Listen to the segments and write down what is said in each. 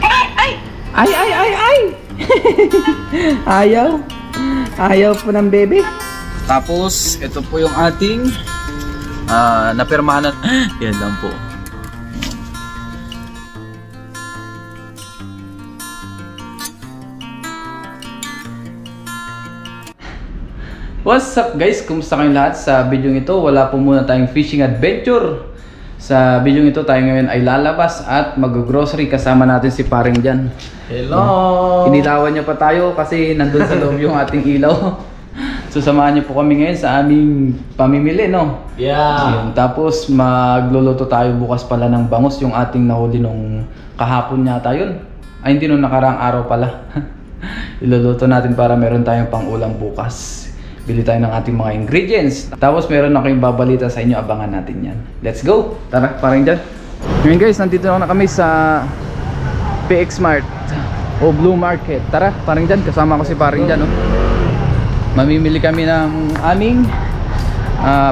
Ay! Ayaw. Ayaw po ng bebe. Tapos, ito po yung ating napirmahan. Yan lang po. What's up guys? Kumusta kayong lahat? Sa video ito, wala po muna tayong fishing adventure. Sa video ito, tayo ngayon ay lalabas at mag-grocery kasama natin si Paring Jan. Hello! Inilawan niya pa tayo kasi nandun sa loob yung ating ilaw. So samahan niyo po kami ngayon sa aming pamimili, no? Yeah! Tapos magluluto tayo bukas pala ng bangus, yung ating nahuli nung kahapon yata yun. Ay hindi, nung nakaraang araw pala. Iluluto natin para meron tayong pang-ulam bukas. Bili tayo ng ating mga ingredients. Tapos meron na kayong babalita sa inyo, abangan natin yan. Let's go! Tara, Paring Jan. Ngayon guys, nandito na kami sa PX Mart o Blue Market. Tara, Paring Jan, kasama ko si Paring Jan. Mamimili kami ng aming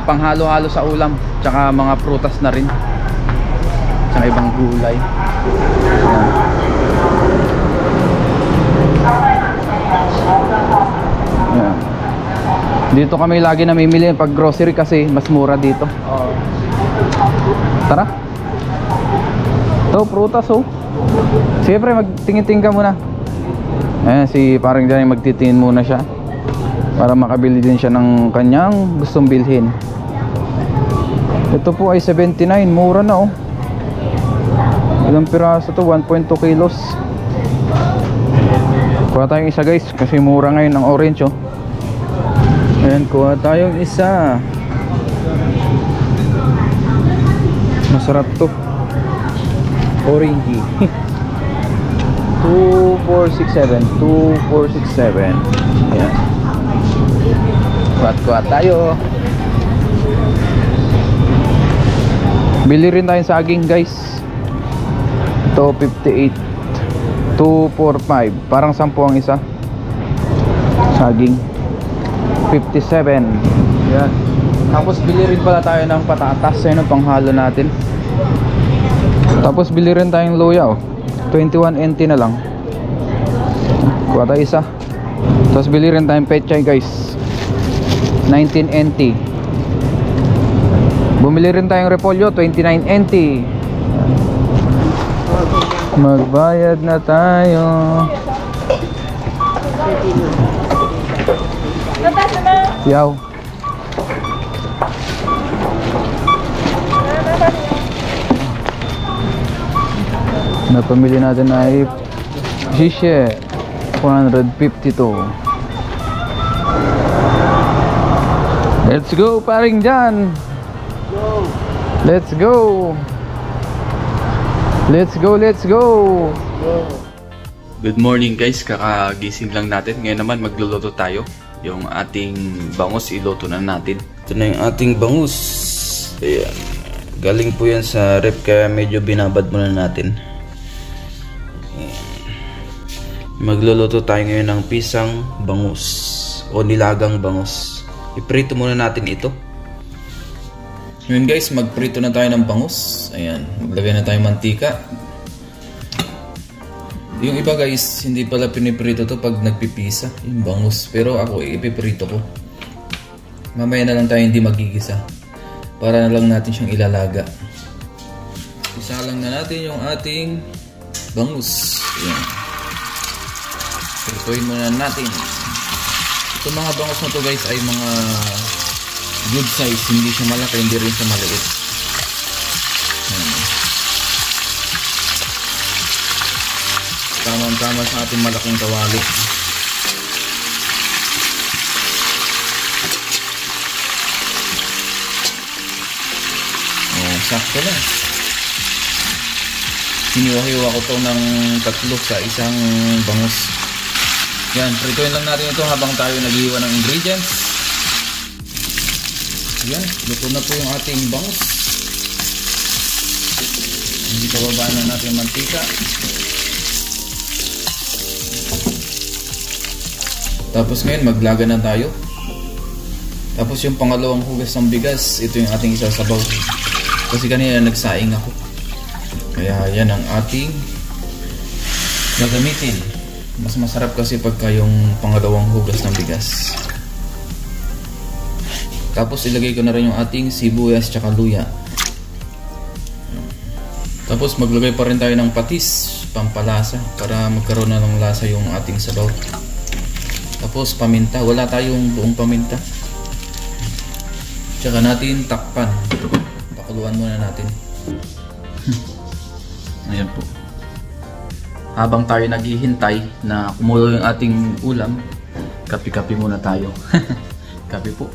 panghalo-halo sa ulam. Tsaka mga prutas na rin. Tsaka ibang gulay. Ayan. Dito kami lagi namimili pag grocery kasi mas mura dito. Tara. Ito, prutas oh. Siyempre magtingin-tingin ka muna. Ayan, si Paring Jan magtitingin muna siya para makabili din siya ng kanyang gustong bilhin. Ito po ay 79, mura na oh. Ilang piraso to? 1.2 kilos. Kuha tayong isa guys kasi mura ngayon ang orange oh. Ayan, kuha tayong isa. Masarap to. Orange. 2467. 2467. Ayan. Kuha tayo. Bili rin tayong saging guys. Ito 58. 245. Parang 10 ang isa. Saging 57. Yan. Tapos bili rin pala tayo ng patatas, ayun, panghalo natin. Tapos bili rin tayong luya oh. 21 NT na lang. Kuha tayo isa. Tapos bili rin tayong pechay guys. 19 NT. Bumili rin tayong repolyo, 29 NT. Magbayad na tayo. Yaw. Napamili natin ay shishe 452. Let's go, Paring Jan. Let's go. Let's go, let's go. Good morning guys, kakagising lang natin. Ngayon naman magluluto tayo. Yung ating bangus, iluto na natin. Ito na yung ating bangus. Ayan. Galing po yan sa rep, kaya medyo binabad muna natin. Ayan. Magluluto tayo ngayon ng pisang bangus o nilagang bangus. Iprito muna natin ito. Ngayon guys, magprito na tayo ng bangus. Ayan, maglagay na tayo mantika. Yung iba guys, hindi pala piniprito to pag nagpipisa yung bangus, pero ako ipiprito ko. Mamaya na lang tayo hindi magigisa, para na lang natin siyang ilalaga. Isa lang na natin yung ating bangus. Ayan. Prituin muna natin. Itong mga bangus na to guys ay mga good size, hindi siya malaki, hindi rin siya maliit. Tama-tama sa ating malaking kawali. Oh, sakto na. Hiniwa-hiwa ko to ng 3 sa isang bangus. Yan, prituin lang natin ito habang tayo naghiwa ng ingredients. Yan, luto na po yung ating bangus. Hindi pababaan na natin yung mantika. Tapos ngayon maglaga na tayo. Tapos yung pangalawang hugas ng bigas, ito yung ating isasabaw. Kasi kanina nagsaing ako. Kaya yan ang ating gagamitin. Mas masarap kasi pagka yung pangalawang hugas ng bigas. Tapos ilagay ko na rin yung ating sibuyas tsaka luya. Tapos maglagay pa rin tayo ng patis, pampalasa, para magkaroon na ng lasa yung ating sabaw. Tapos paminta, wala tayong buong paminta. Tsaka natin takpan. Pakuluan muna natin. Ayan po. Habang tayo naghihintay na kumulo yung ating ulam, kape-kape muna tayo. Kape po.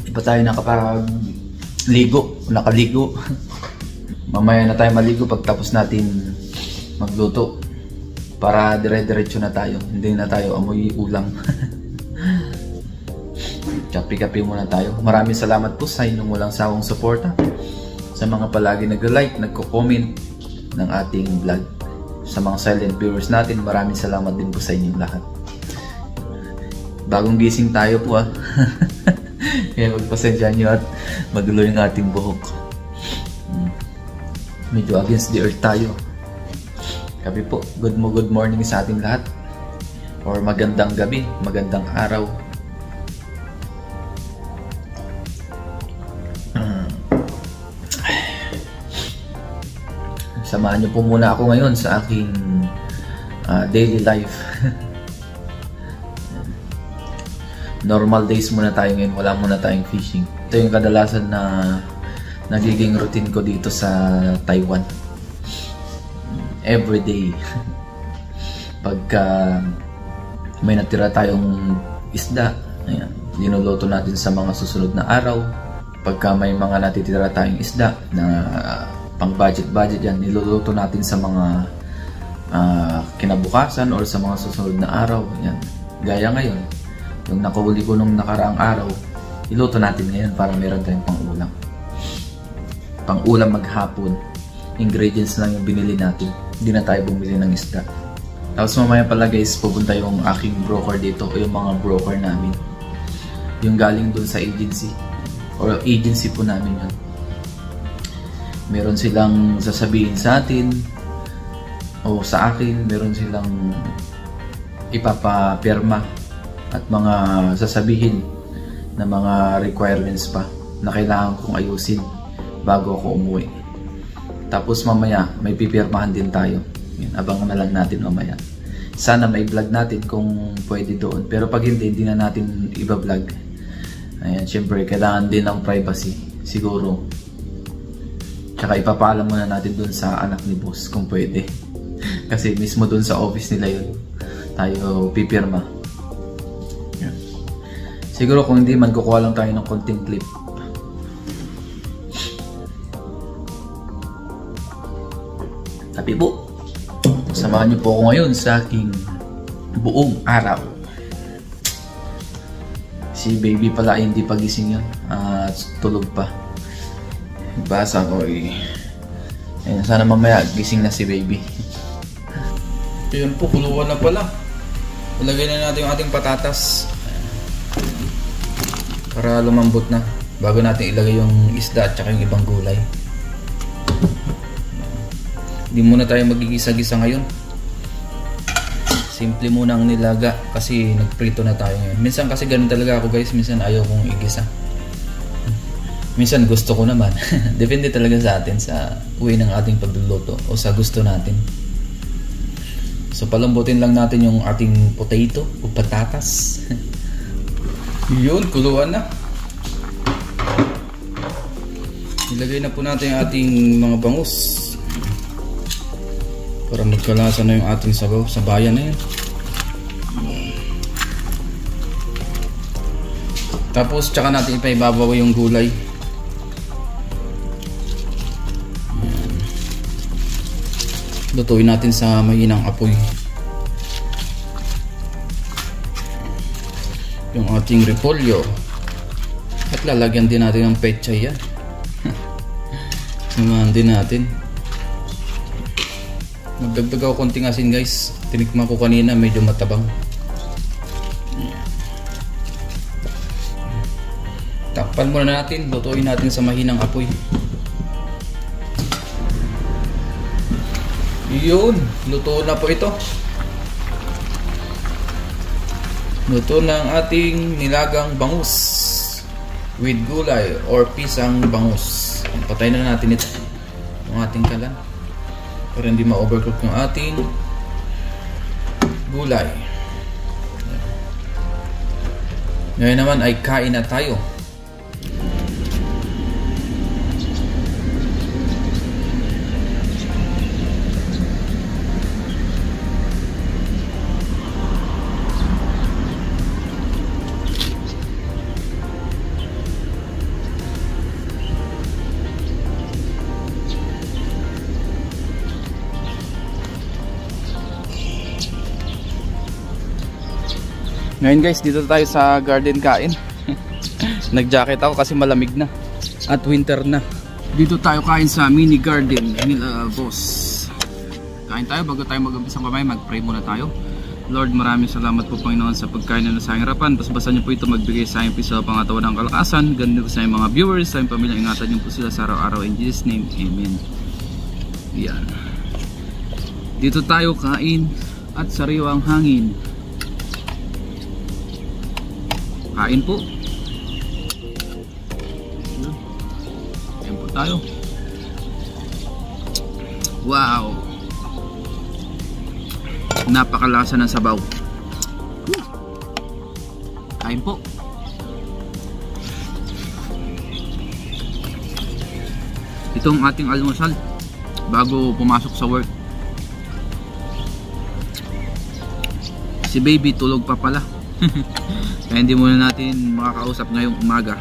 Di pa tayo nakaligo. Mamaya na tayo maligo pagtapos natin magluto. Para dire-diretso na tayo. Hindi na tayo amoy ulam. Kape-kape muna tayo. Maraming salamat po sa inyong walang sawang suporta. Sa mga palagi nag-like, nagko-comment ng ating vlog. Sa mga silent viewers natin, maraming salamat din po sa inyong lahat. Bagong gising tayo po Kaya magpasensya nyo at magulo yung ating buhok. Medyo against the earth tayo. Kapi po, good morning sa ating lahat. Or magandang gabi, magandang araw. Samahan niyo po muna ako ngayon sa aking daily life. Normal days muna tayo ngayon, wala muna tayong fishing. Ito yung kadalasan na nagiging routine ko dito sa Taiwan. Everyday. Pagka may natira tayong isda, ayan, linuluto natin sa mga susunod na araw. Pagka may mga natitira tayong isda na pang budget yan, niluluto natin sa mga kinabukasan or sa mga susunod na araw. Yan. Gaya ngayon, yung nakahuli ko nung nakaraang araw, iluto natin ngayon para meron tayong pang-ulam. Pang-ulam maghapon. Ingredients lang yung binili natin. Hindi na tayo bumili ng isda. Tapos mamaya pala guys, pupunta yung aking broker dito o yung mga broker namin. Yung galing dun sa agency. Or agency po namin yun. Meron silang sasabihin sa atin o sa akin, meron silang ipapapirma at mga sasabihin na mga requirements pa na kailangan kong ayusin bago ako umuwi. Tapos mamaya may pipirmahan din tayo. Yan, abangan na lang natin mamaya. Sana may vlog natin kung pwede doon. Pero pag hindi na natin iba-vlog. Ayan, syempre kailangan din ng privacy siguro. Tsaka ipapaalam muna natin dun sa anak ni boss kung pwede. Kasi mismo dun sa office nila yun tayo pipirma. Yan. Siguro kung hindi man, kukuha lang tayo ng konting clip. Tapi po, samahan niyo po ako ngayon sa aking buong araw. Si baby pala ay hindi pagising yun. Tulog pa. Basa ko Ayun, sana mamaya gising na si baby. Ayun po, kuluan na pala. Ilagay na natin yung ating patatas para lumambot na bago natin ilagay yung isda at saka yung ibang gulay. Hindi muna tayo magigisa-gisa ngayon. Simple muna ang nilaga kasi nagprito na tayo ngayon. Minsan kasi ganun talaga ako guys, minsan ayaw kong igisa. Minsan gusto ko naman. Depende talaga sa atin sa way ng ating pagluluto o sa gusto natin. So palambutin lang natin yung ating potato o patatas. Yun, kuluan na. Ilagay na po natin yung ating mga bangus para magkalasa na yung ating sabaw. Sabayan na yun. Tapos tsaka natin ipaibabaw yung gulay. Lutuin natin sa mahinang apoy yung ating repolyo at lalagyan din natin ng pechay yan. Samahan din natin. Magdagdag ako konting asin guys, tinikman ko kanina, medyo matabang. Takpan muna natin, lutuin natin sa mahinang apoy. Yun, luto na po ito. Luto na ang ating nilagang bangus with gulay or pisang bangus. Patayin na natin ito, yung ating kalan, para hindi ma-overcook yung ating gulay. Ngayon naman ay kain na tayo. Ngayon guys, dito tayo sa garden kain. Nag-jacket ako kasi malamig na at winter na. Dito tayo kain sa mini garden nila boss. Kain tayo bago tayo mag-umpisang kamay, mag-pray muna tayo. Lord, maraming salamat po Panginoon sa pagkain na nasa aking harapan. Basbasan niyo po ito, magbigay sa aking piso pangatawan ng kalakasan. Ganun po sa aking mga viewers, sa aking pamilya, ingatan niyo po sila sa araw-araw. In Jesus name, Amen. Yan. Dito tayo kain at sariwang hangin. Kain po. Kain po tayo. Wow! Napakalasa ng sabaw. Kain po. Itong ating almusal bago pumasok sa work. Si baby tulog pa pala. Kaya hindi muna natin makakausap ngayong umaga.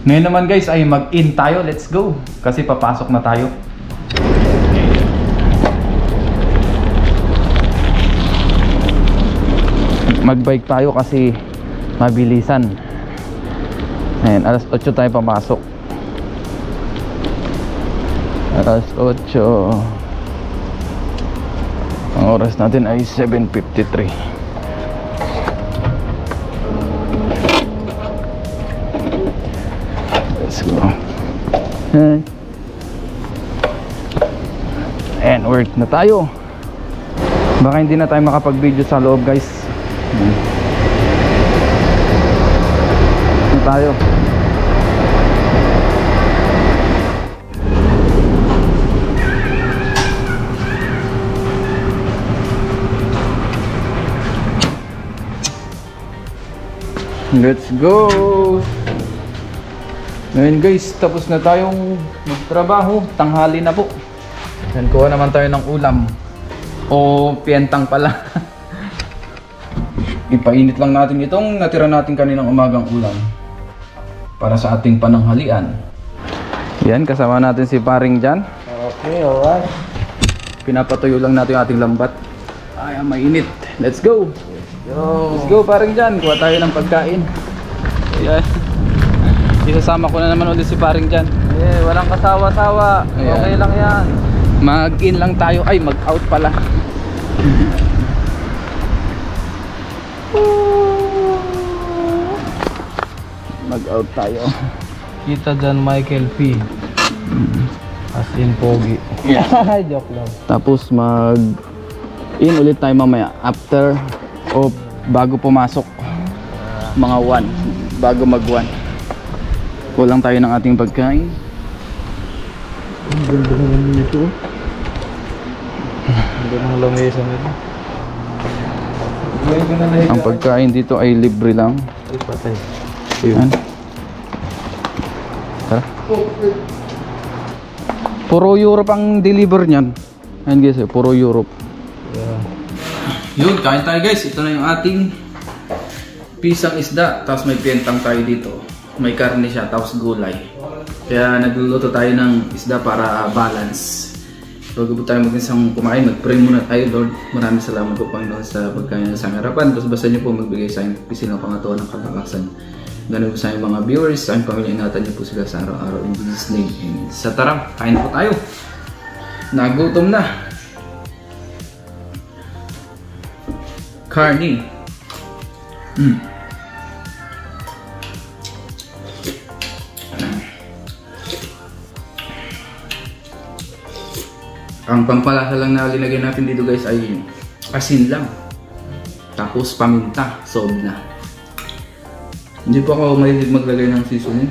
Ngayon naman guys ay mag-in tayo. Let's go. Kasi papasok na tayo. Mag-bike tayo kasi mabilisan. Ayan, alas 8 tayo papasok. Alas 8. Ang oras natin ay 7:53. And work na tayo. Baka hindi na tayo makapag-video sa loob guys. Na tayo. Let's go. Ngayon guys, tapos na tayong magtrabaho. Tanghali na po. Yan, kuha naman tayo ng ulam. O pientang pala. Ipainit lang natin itong natira natin kaninang umagang ulam para sa ating pananghalian. Yan, kasama natin si paring dyan. Okay, alright. Pinapatuyo lang natin yung ating lambat. Ay, mainit. Let's go. Let's go paring dyan. Kuha tayo ng pagkain. Yan. Isasama ko na naman ulit si paring dyan. Eh, walang kasawa-sawa. Okay lang yan. Mag-in lang tayo. Ay, mag-out pala. Mag-out tayo. Kita dyan Michael P. As in pogi. Yeah. Joke lang. Tapos mag-in ulit tayo mamaya. After o bago pumasok. Mga 1. Bago mag-1. Kulang tayo ng ating pagkain. Ang ganda naman nito. Ang ganda ng lamesa nito. Ang pagkain dito ay libre lang. Ay, patay. Ayan. Tara. Puro Europe ang deliver niyan. Ayan guys, puro Europe. Yeah. Yun, kain tayo guys. Ito na yung ating pisang isda. Tapos may pientang tayo dito. May karne siya, tapos gulay. Kaya nagluluto tayo ng isda para balance. Bago po tayo mag-isang kumain, mag-pray muna tayo. Lord, maraming salamat po Panginoon sa pagkain sa aming harapan. Tapos basta niyo po magbigay sa aming pisil ng pangatuan ng kalakasan. Ganun po sa aming mga viewers, sa aming pamilya, ingatan niyo po sila sa araw-araw. In Jesus' name, amen. Sa tara, kain po tayo. Nagutom na. Carne. Ang pampalasa lang na linagay natin dito guys ay asin lang. Tapos paminta, sob na. Hindi po ako mahilig maglagay ng seasoning.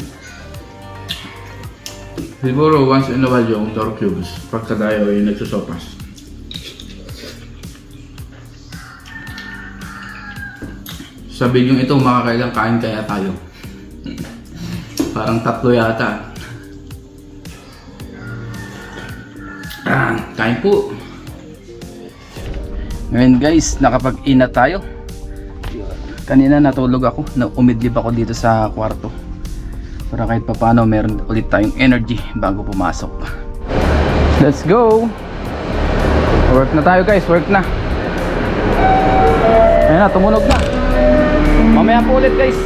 Siguro once in a while yung Toro Cubes pagka tayo ay nagsusopas. Sa bidyong ito makakailang kain kaya tayo. Parang 3 yata. Kain po. Ngayon guys, nakapag-ina tayo. Kanina natulog ako, umidlip ako dito sa kwarto. Para kahit papaano meron ulit tayong energy bago pumasok. Let's go! Work na tayo guys, work na. Ayan na, tumunog na. Mamaya po ulit guys.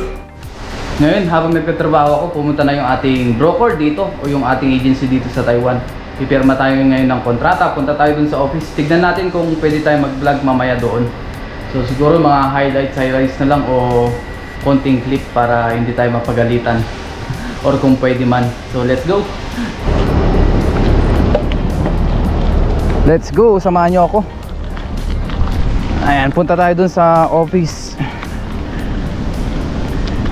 Ngayon, habang nagtatrabaho ako, pumunta na yung ating broker dito o yung ating agency dito sa Taiwan. Ipirma tayo ngayon ng kontrata, punta tayo dun sa office. Tignan natin kung pwede tayo mag-vlog mamaya doon. So siguro mga highlights na lang o konting clip para hindi tayo mapagalitan. Or kung pwede man. So let's go! Let's go! Samahan nyo ako. Ayan, punta tayo dun sa office.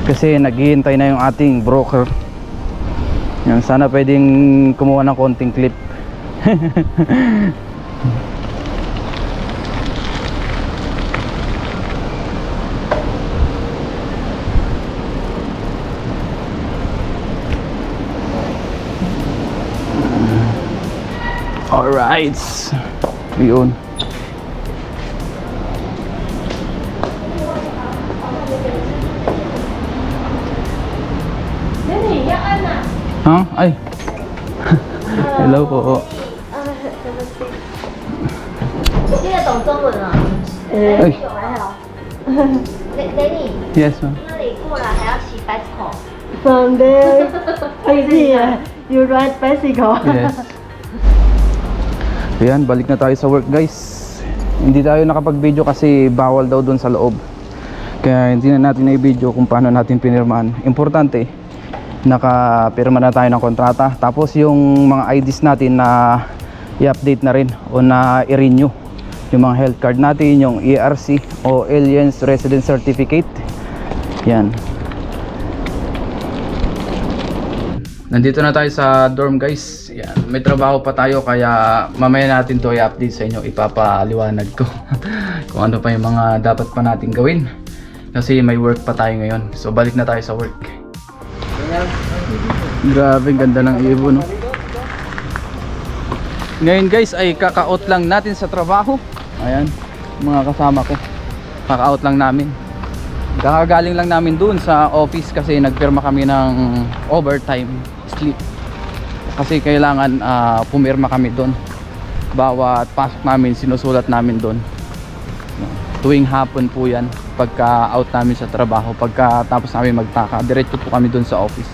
Kasi naghihintay na yung ating broker. Yan, sana pwedeng kumuha ng konting clip. Alright. Yun. Huh? Ay. Hello po. 听得懂中文吗？哎有还好。Lenny， Yes ma'am. 那里过来还要骑 bicycle。 Sunday, I see. You ride bicycle. Yes. Ayan, balik na tayo sa work guys. Hindi tayo nakapag-video kasi bawal daw dun sa loob. Kaya hindi na natin na-video kung paano natin pinirmahan. Importante, nakapirma na tayo ng kontrata. Tapos yung mga IDs natin na i-update na rin o na i-renew. Yung mga health card natin, yung ERC o Aliens Resident Certificate. Yan. Nandito na tayo sa dorm guys. Yan. May trabaho pa tayo kaya mamaya natin to i-update sa inyo. Ipapaliwanag ko kung ano pa yung mga dapat pa natin gawin. Kasi may work pa tayo ngayon. So balik na tayo sa work. Grabe, ganda ng ibon, no? Ngayon guys ay kaka-out lang natin sa trabaho. Ayan, mga kasama ko. Kaka-out lang namin. Kakagaling lang namin dun sa office kasi nagpirma kami ng overtime sleep. Kasi kailangan pumirma kami dun. Bawat pasok namin sinusulat namin dun. Tuwing hapon po yan pagka out namin sa trabaho. Pagka tapos namin magtaka, diretso po kami dun sa office.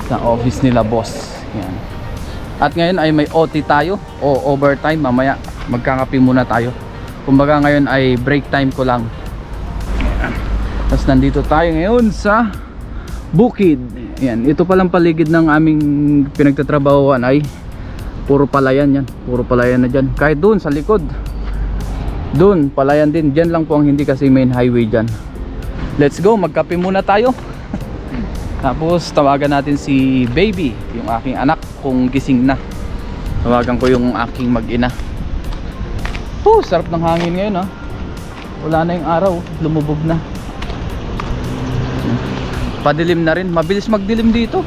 Sa office nila boss. Yan. At ngayon ay may OT tayo o overtime. Mamaya magkakape muna tayo. Kumbaga ngayon ay break time ko lang. Tapos nandito tayo ngayon sa bukid. Yan, ito palang paligid ng aming pinagtatrabahoan ay puro palayan yan. Puro palayan na dyan. Kahit doon sa likod. Doon, palayan din. Dyan lang po ang hindi kasi main highway dyan. Let's go, magkape muna tayo. Tapos tawagan natin si baby, yung aking anak, kung gising na. Tawagan ko yung aking mag-ina. Sarap ng hangin ngayon ha. Wala na yung araw, lumubog na. Padilim na rin, mabilis magdilim dito.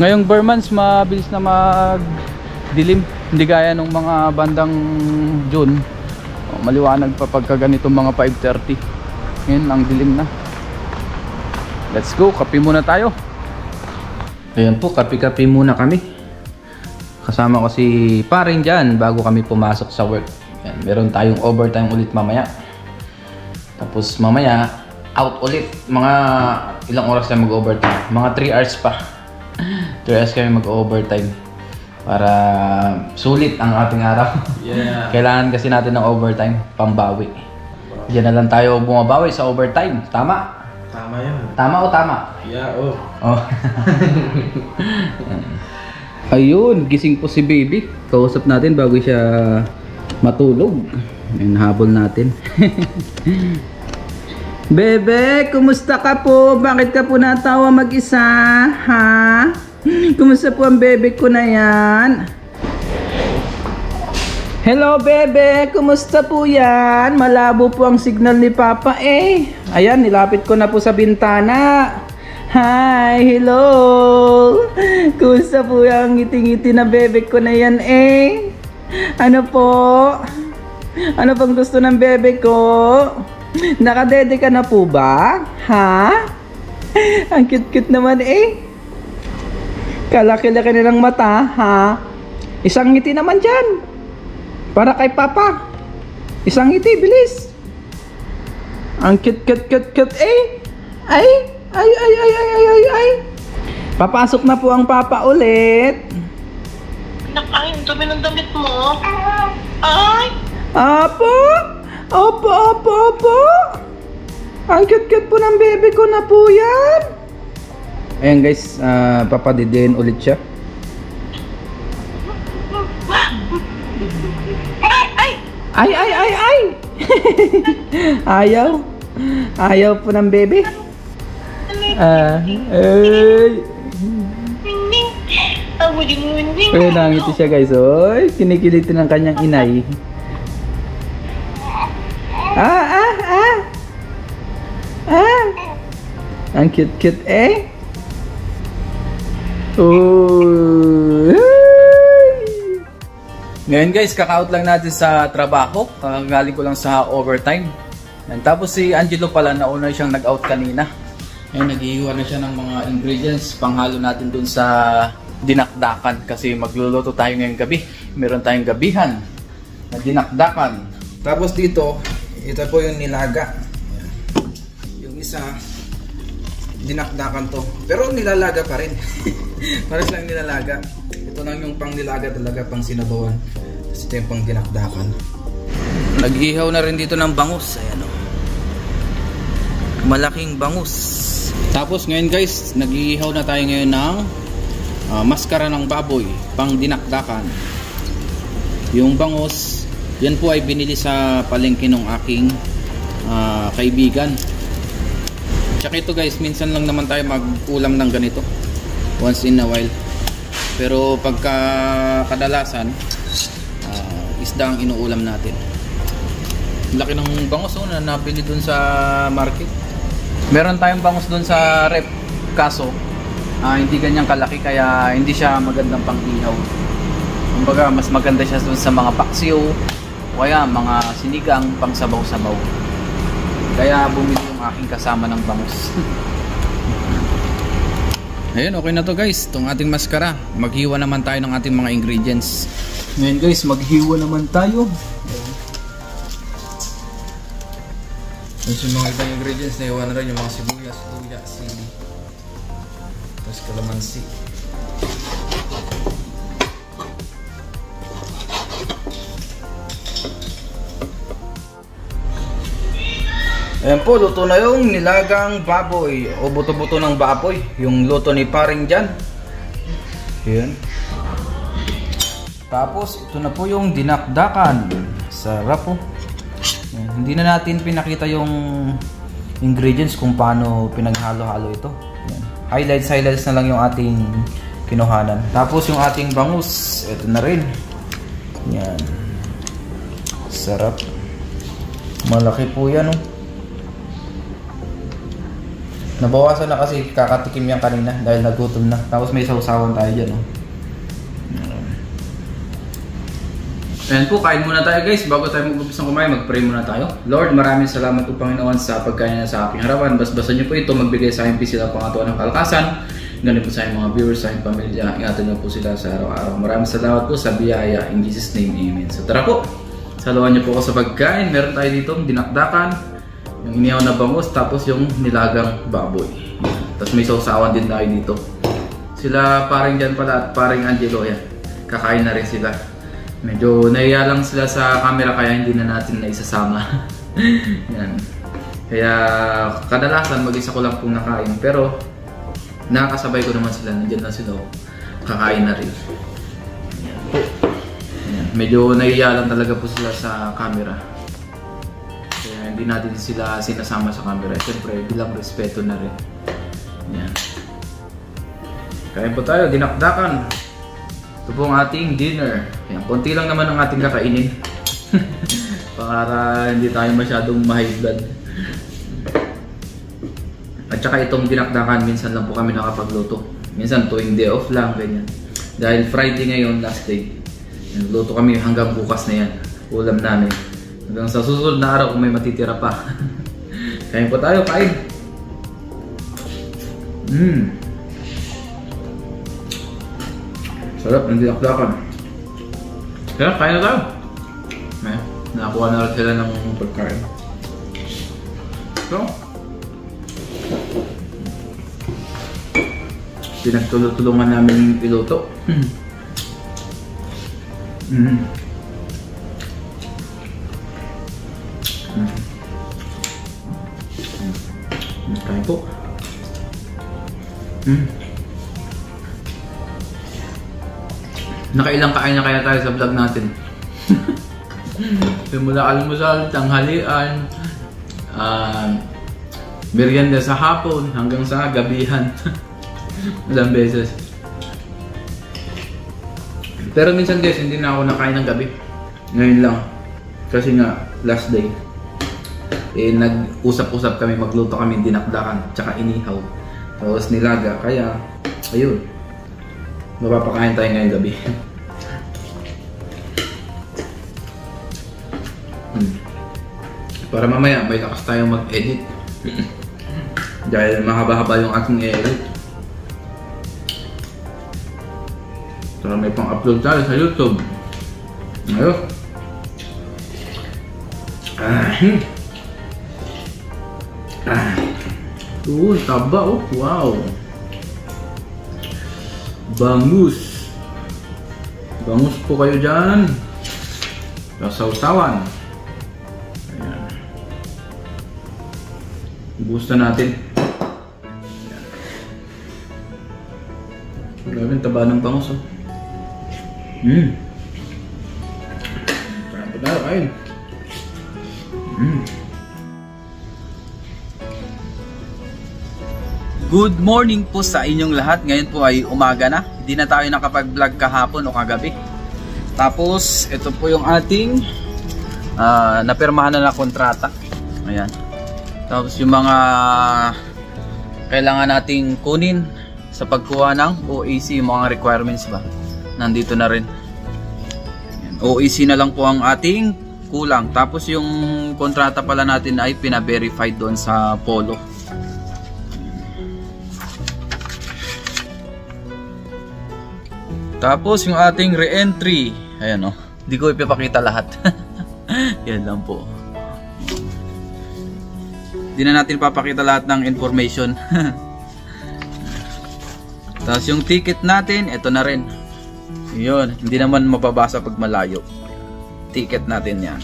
Ngayong Burmans mabilis na magdilim. Hindi gaya nung mga bandang June. Maliwanag pa pagka ganitong mga 5:30. Ngayon ang dilim na. Let's go, kape muna tayo. Ayan po, kape-kape muna kami. Kasama ko si Paring dyan bago kami pumasok sa work. Yan, meron tayong overtime ulit mamaya. Tapos mamaya, out ulit. Mga ilang oras na mag-overtime? Mga 3 hours pa. 3 hours kami mag-overtime. Para sulit ang ating araw. Yeah. Kailangan kasi natin ng overtime, pambawi. Diyan na lang tayo bumabawi sa overtime. Tama? Tama yan. Tama o tama? Yeah, oh. Oh. Ayun, gising po si baby. Kausap natin bago siya matulog. Ayun, habol natin. Bebe, kumusta ka po? Bakit ka po natawa mag-isa? Ha? Kumusta po ang bebe ko na yan? Hello, bebe. Kumusta po yan? Malabo po ang signal ni Papa eh. Ayan, nilapit ko na po sa bintana. Hi, hello. Kumusta po yung ngiti-ngiti na bebe ko na yan eh? Ano po? Ano pang gusto ng bebe ko? Nakadede ka na po ba? Ha? Ang cute-cute naman eh. Kalaki-laki nilang mata, ha? Isang ngiti naman dyan. Para kay Papa. Isang ngiti, bilis. Ang cute eh. Ay. Papasok na po ang Papa ulit. Nakain, dumi ng damit mo. Ay! Apo. Opo. Ang cute po ng baby ko na po yan. Ayan guys, papadidiin ulit siya. Ay! Ayaw po ng baby. Ay. Ayun, nangiti siya guys. Oy, kinikiliti ng kanyang inay. Ang cute eh. Oh. Ngayon guys, kaka-out lang natin sa trabaho. Galing ko lang sa overtime. And tapos si Angelo pala, nauna siyang nag-out kanina. Ngayon, nag-iiwa na siya ng mga ingredients panghalo natin dun sa dinakdakan. Kasi magluluto tayo ngayong gabi. Meron tayong gabihan na dinakdakan. Tapos dito, ito po yung nilaga. Yung isa, dinakdakan to. Pero nilalaga pa rin. Pares lang nilalaga. Ito lang yung pang nilaga talaga, pang sinabawan. Tapos ito yung pang dinakdakan. Nag-ihaw na rin dito ng bangus. Ayan o. Malaking bangus. Tapos ngayon guys, nag-ihaw na tayo ngayon ng maskara ng baboy, pang dinakdakan. Yung bangus, yan po ay binili sa palengke ng aking kaibigan. Tsaka ito guys, minsan lang naman tayo mag-ulam ng ganito. Once in a while. Pero pagka kadalasan, isda ang inuulam natin. Laki ng bangus na nabili dun sa market. Meron tayong bangus dun sa rep. Kaso, hindi ganyang kalaki kaya hindi siya magandang pang-ihaw. Kumbaga, mas maganda siya dun sa mga paksiw o kaya mga sinigang pang sabaw-sabaw. Kaya bumili yung aking kasama ng bangus. Ayun, okay na to guys. Itong ating maskara. Maghiwa naman tayo ng ating mga ingredients. Ngayon guys, maghiwa naman tayo. Tapos yung mga ibang ingredients na iwan na rin, yung mga sibuyas, luya, sili. Tapos kalamansi. Ayan po, luto na yung nilagang baboy o buto-buto ng baboy. Yung luto ni Paring dyan. Ayan. Tapos, ito na po yung dinakdakan. Sarap po. Ayan. Hindi na natin pinakita yung ingredients kung paano pinaghalo-halo ito. Ayan. Highlights na lang yung ating kinuhanan. Tapos yung ating bangus, ito na rin. Ayan. Sarap. Malaki po yan, oh. Nabawasan na kasi kakatikim yan kanina dahil nagutom na. Tapos may sausawan tayo dyan. Oh. Ayan po, kain muna tayo guys. Bago tayo mag-umpisa kumain, mag-pray muna tayo. Lord, maraming salamat po Panginoon sa pagkain na sa aking harapan. Basbasan niyo po ito, magbigay sa aking pisi ng pangatuan ng kalakasan. Ganun po sa mga viewers, sa pamilya, ingatan niyo po sila sa araw-araw. Maraming salamat po sa biyaya. In Jesus' name, amen. So tara po, saluhan niyo po ako sa pagkain. Meron tayo dito dinakdakan, yung inihaw na bangus, tapos yung nilagang baboy. Tapos may sausawan din tayo dito. Sila paring dyan pala at paring Angelo, yan. Kakain na rin sila. Medyo nahiya lang sila sa camera kaya hindi na natin naisasama. Yan. Kaya kadalasan mag-isa ko lang pong nakain. Pero nakakasabay ko naman sila. Nandiyan lang sila. Kakain na rin. Yan po. Yan. Medyo nahiya lang talaga po sila sa camera. Kaya hindi natin sila sinasama sa camera. Siyempre bilang respeto na rin. Yan. Kain po tayo, dinakdakan. Ito po ang ating dinner. Ayan, konti lang naman ang ating kakainin. Para hindi tayo masyadong ma-high blood. At saka itong dinakdakan, minsan lang po kami nakapagluto. Minsan tuwing day off lang, ganyan. Dahil Friday ngayon, last day. Nagluto kami hanggang bukas na yan. Ulam namin. Hanggang sa susunod na araw kung may matitira pa. Kain po tayo, kain. Sarap ng dinakdakan. Kaya kain na tayo. May, nakakuha na rin sila ng pagkain. So, pinagtulong-tulungan namin iluto. Kain po. Nakailang kain na kaya tayo sa vlog natin. Simula almusal, tanghalian, merienda sa hapon, hanggang sa gabihan. Ilang beses. Pero minsan guys, hindi na ako nakain ng gabi. Ngayon lang. Kasi nga, last day. Nag-usap-usap kami, magluto kami, dinakdakan, tsaka inihaw. Tapos nilaga, kaya, ayun. Mapapakain tayo ngayong gabi. Para mamaya may lakas tayong mag-edit. Dahil mahaba-haba yung aking edit. Para may pang-upload tayo sa YouTube. Ayun. Taba oh. Wow. Bangus. Bangus po kayo dyan. Sausawan. Ayan. Ubus na natin. Ayan. Grabe ang taba ng bangus oh. Kain pa tayo, kain. Good morning po sa inyong lahat. Ngayon po ay umaga na. Hindi na tayo nakapag-vlog kahapon o kagabi. Tapos, ito po yung ating napirmahan na kontrata. Ayan. Tapos yung mga kailangan nating kunin sa pagkuha ng OAC, yung mga requirements ba. Nandito na rin. Ayan. OAC na lang po ang ating kulang. Tapos yung kontrata pala natin ay pina-verify doon sa Polo. Tapos yung ating re-entry, ayan o, hindi ko ipapakita lahat. Yan lang po. Hindi na natin papakita lahat ng information. Tapos yung ticket natin, ito na rin. Yun, hindi naman mababasa pag malayo. Ticket natin yan.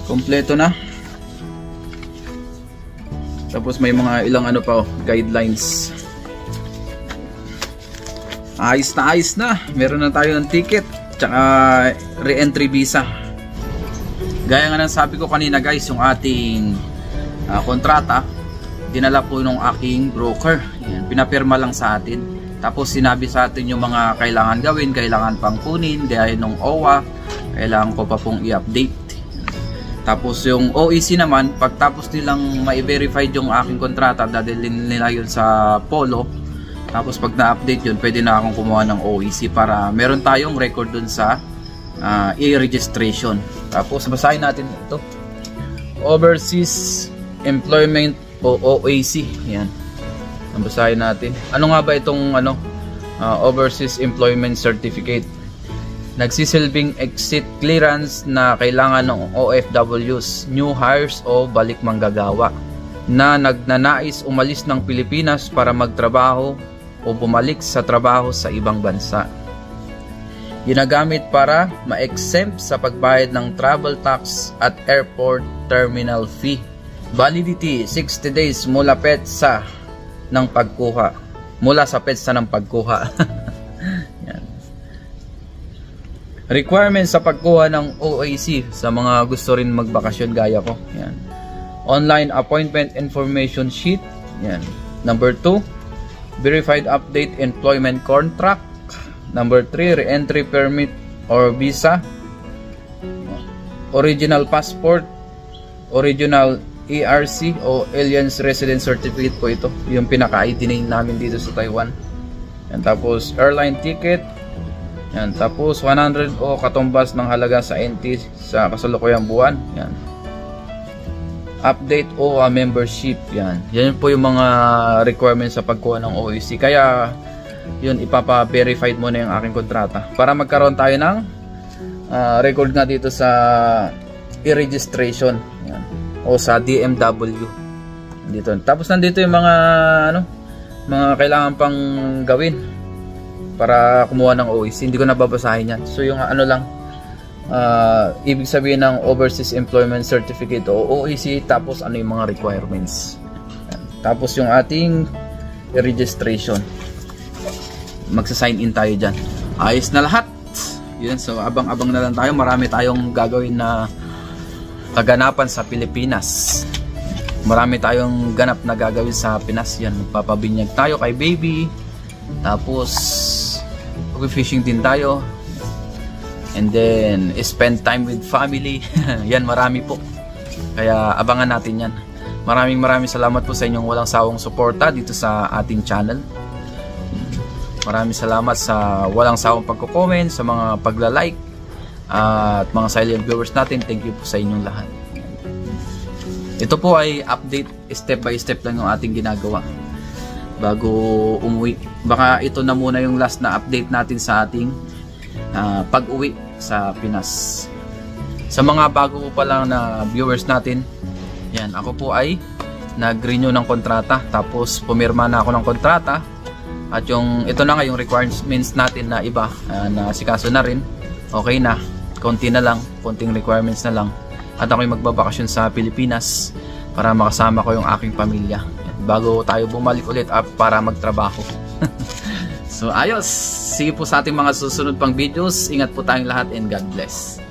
Kompleto na. Tapos may mga ilang ano pa, guidelines. Ayos na. Meron na tayo ng ticket. Tsaka re-entry visa. Gaya nga ng sabi ko kanina guys, yung ating kontrata, dinala po nung aking broker. Yan, pinapirma lang sa atin. Tapos sinabi sa atin yung mga kailangan gawin, kailangan pang kunin, dahil nung OWA, kailangan ko pa pong i-update. Tapos yung OEC naman, pagtapos nilang ma-verify yung aking kontrata, dadalhin nila yun sa Polo. Tapos pag na-update yun, pwede na akong kumuha ng OEC para meron tayong record dun sa e-registration. Tapos basahin natin ito. Overseas Employment o OAC. Yan. Basahin natin. Ano nga ba itong Overseas Employment Certificate? Nagsisilbing exit clearance na kailangan ng OFWs, new hires o balik manggagawa na nagnanais umalis ng Pilipinas para magtrabaho o bumalik sa trabaho sa ibang bansa. Ginagamit para ma-exempt sa pagbayad ng travel tax at airport terminal fee. Validity 60 days mula petsa ng pagkuha. Mula sa petsa ng pagkuha. Yan. Requirements sa pagkuha ng OAC sa mga gusto rin magbakasyon gaya ko. Yan. Online appointment information sheet. Yan. Number 2, verified update employment contract. Number 3, re-entry permit or visa. Original passport. Original ERC o Aliens Resident Certificate po ito. Yung pinaka-ID namin dito sa Taiwan. Yan. Tapos airline ticket. Yan. Tapos 100 o katumbas ng halaga sa NT sa kasalukuyang buwan. Yan. Update o membership. Yan. Yan po yung mga requirements sa pagkuha ng OAC. Kaya yun, ipapa-verified mo na yung aking kontrata para magkaroon tayo ng record nga dito sa e-registration. Yan. O sa DMW dito. Tapos nandito yung mga mga kailangan pang gawin para kumuha ng OAC. Hindi ko nababasahin yan. So yung ibig sabihin ng Overseas Employment Certificate o OAC, tapos ano yung mga requirements. Yan. Tapos yung ating registration. Magsa-sign in tayo dyan. Ayos na lahat. Yun, so abang-abang na lang tayo. Marami tayong gagawin na kaganapan sa Pilipinas. Marami tayong ganap na gagawin sa Pinas. Yan, magpapabinyag tayo kay baby. Tapos mag-fishing din tayo. And then spend time with family. Yan, marami po. Kaya abangan natin yan. Maraming salamat po sa inyong walang sawang suporta dito sa ating channel. Maraming salamat sa walang sawang pagko-comment, sa mga pagla-like at mga silent viewers natin. Thank you po sa inyong lahat. Ito po ay update, step by step lang yung ating ginagawa bago umuwi. Baka ito na muna yung last na update natin sa ating pag-uwi sa Pinas. Sa mga bago pa lang na viewers natin, yan, ako po ay nag-renew ng kontrata. Tapos pumirma na ako ng kontrata. At yung ito na nga yung requirements natin na iba na sikaso na rin. Okay na, konti na lang, konting requirements na lang. At ako'y magbabakasyon sa Pilipinas para makasama ko yung aking pamilya bago tayo bumalik ulit para magtrabaho. So ayos, sige po sa ating mga susunod pang videos. Ingat po tayong lahat and God bless.